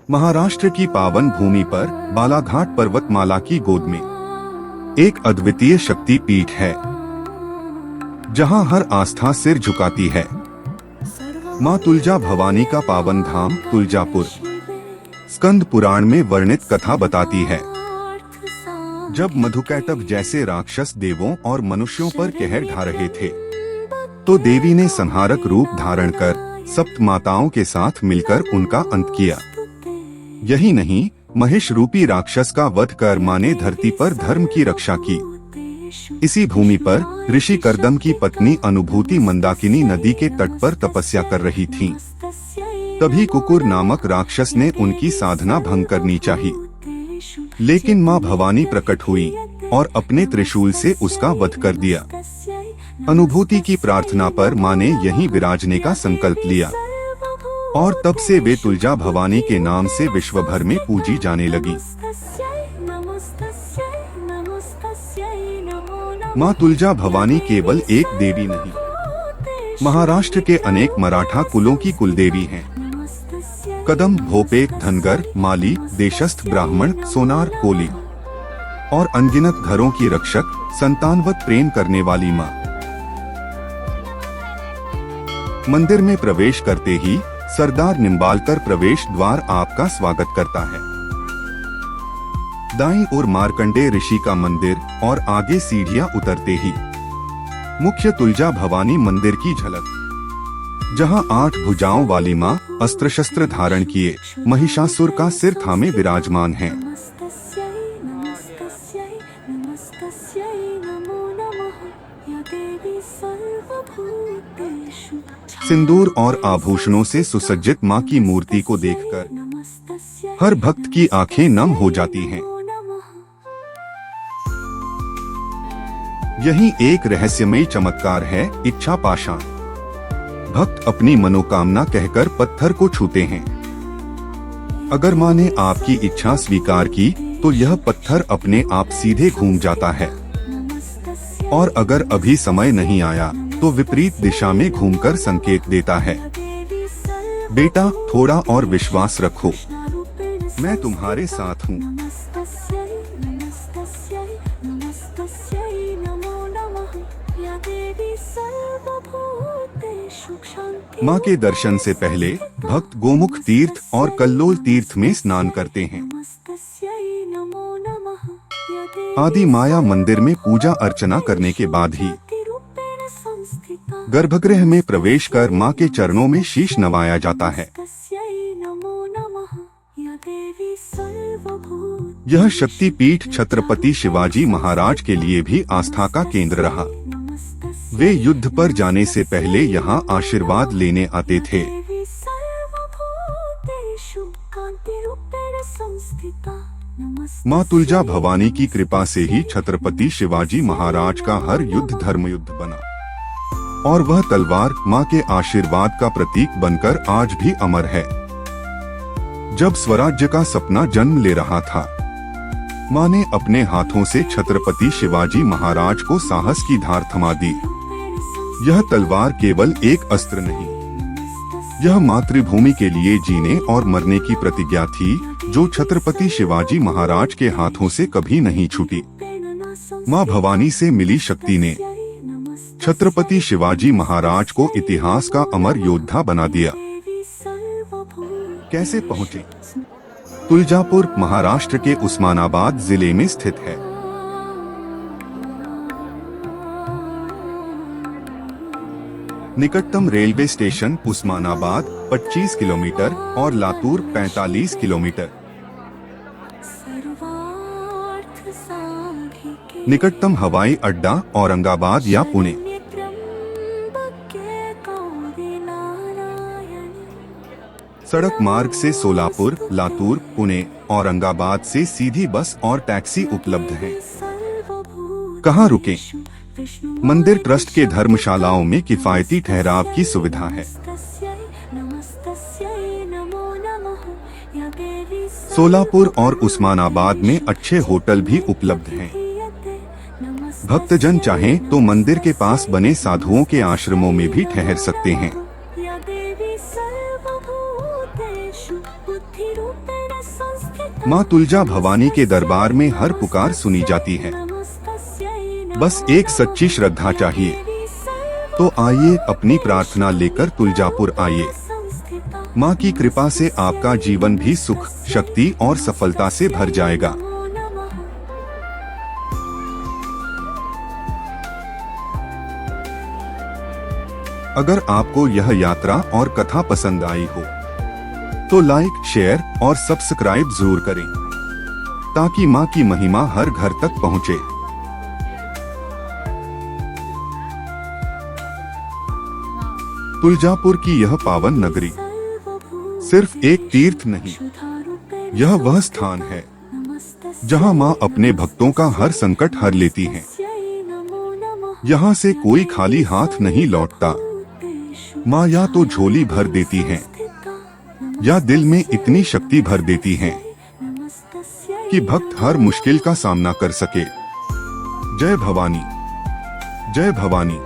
महाराष्ट्र की पावन भूमि पर बालाघाट पर्वतमाला की गोद में एक अद्वितीय शक्ति पीठ है, जहां हर आस्था सिर झुकाती है। मां तुलजा भवानी का पावन धाम तुलजापुर स्कंद पुराण में वर्णित कथा बताती है। जब मधुकैटभ जैसे राक्षस देवों और मनुष्यों पर कहर ढा रहे थे, तो देवी ने संहारक रूप धारण कर सप्त माताओं के साथ मिलकर उनका अंत किया। यही नहीं, महिष रूपी राक्षस का वध कर मां ने धरती पर धर्म की रक्षा की। इसी भूमि पर ऋषि कर्दम की पत्नी अनुभूति मंदाकिनी नदी के तट पर तपस्या कर रही थीं। तभी कुकुर नामक राक्षस ने उनकी साधना भंग करनी चाही, लेकिन मां भवानी प्रकट हुई और अपने त्रिशूल से उसका वध कर दिया। अनुभूति की प्रार्थना पर मां ने यहीं विराजने का संकल्प लिया और तब से वे तुलजा भवानी के नाम से विश्व भर में पूजी जाने लगी। मां तुलजा भवानी केवल एक देवी नहीं, महाराष्ट्र के अनेक मराठा कुलों की कुलदेवी हैं। कदम, भोपे, धनगर, माली, देशस्थ ब्राह्मण, सोनार, कोली और अनगिनत घरों की रक्षक, संतानवत प्रेम करने वाली मां। मंदिर में प्रवेश करते ही सरदार निम्बालकर प्रवेश द्वार आपका स्वागत करता है। दाईं ओर मार्कंडेय ऋषि का मंदिर और आगे सीढ़ियां उतरते ही मुख्य तुलजा भवानी मंदिर की झलक, जहां 8 भुजाओं वाली मां अस्त्र शस्त्र धारण किए महिषासुर का सिर थामे विराजमान है। सिंदूर और आभूषणों से सुसज्जित मां की मूर्ति को देखकर हर भक्त की आंखें नम हो जाती हैं। यही एक रहस्यमयी चमत्कार है इच्छा पाशाण। भक्त अपनी मनोकामना कहकर पत्थर को छूते हैं। अगर मां ने आपकी इच्छा स्वीकार की तो यह पत्थर अपने आप सीधे घूम जाता है, और अगर अभी समय नहीं आया तो विपरीत दिशा में घूमकर संकेत देता है, बेटा थोड़ा और विश्वास रखो, मैं तुम्हारे साथ हूँ। मां के दर्शन से पहले भक्त गोमुख तीर्थ और कल्लोल तीर्थ में स्नान करते हैं। आदि माया मंदिर में पूजा अर्चना करने के बाद ही गर्भगृह में प्रवेश कर मां के चरणों में शीश नवाया जाता है। यह शक्तिपीठ छत्रपति शिवाजी महाराज के लिए भी आस्था का केंद्र रहा। वे युद्ध पर जाने से पहले यहाँ आशीर्वाद लेने आते थे। मां तुलजा भवानी की कृपा से ही छत्रपति शिवाजी महाराज का हर युद्ध धर्मयुद्ध बना, और वह तलवार मां के आशीर्वाद का प्रतीक बनकर आज भी अमर है। जब स्वराज्य का सपना जन्म ले रहा था, मां ने अपने हाथों से छत्रपति शिवाजी महाराज को साहस की धार थमा दी। यह तलवार केवल एक अस्त्र नहीं, यह मातृभूमि के लिए जीने और मरने की प्रतिज्ञा थी, जो छत्रपति शिवाजी महाराज के हाथों से कभी नहीं छूटी। मां भवानी से मिली शक्ति ने छत्रपति शिवाजी महाराज को इतिहास का अमर योद्धा बना दिया। कैसे पहुँचे? तुलजापुर महाराष्ट्र के उस्मानाबाद जिले में स्थित है। निकटतम रेलवे स्टेशन उस्मानाबाद 25 किलोमीटर और लातूर 45 किलोमीटर। निकटतम हवाई अड्डा औरंगाबाद या पुणे। सड़क मार्ग से सोलापुर, लातूर, पुणे, औरंगाबाद से सीधी बस और टैक्सी उपलब्ध है। कहाँ रुकें? मंदिर ट्रस्ट के धर्मशालाओं में किफायती ठहराव की सुविधा है। सोलापुर और उस्मानाबाद में अच्छे होटल भी उपलब्ध हैं। भक्तजन चाहें तो मंदिर के पास बने साधुओं के आश्रमों में भी ठहर सकते हैं। माँ तुलजा भवानी के दरबार में हर पुकार सुनी जाती है। बस एक सच्ची श्रद्धा चाहिए। तो आइए अपनी प्रार्थना लेकर तुलजापुर आइए। माँ की कृपा से आपका जीवन भी सुख, शक्ति और सफलता से भर जाएगा। अगर आपको यह यात्रा और कथा पसंद आई हो तो लाइक, शेयर और सब्सक्राइब जरूर करें ताकि माँ की महिमा हर घर तक पहुँचे। तुलजापुर की यह पावन नगरी सिर्फ एक तीर्थ नहीं, यह वह स्थान है जहां मां अपने भक्तों का हर संकट हर लेती हैं। यहां से कोई खाली हाथ नहीं लौटता। मां या तो झोली भर देती हैं या दिल में इतनी शक्ति भर देती हैं कि भक्त हर मुश्किल का सामना कर सके। जय भवानी, जय भवानी,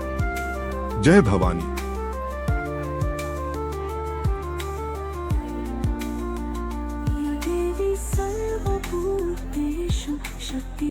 जय भवानी।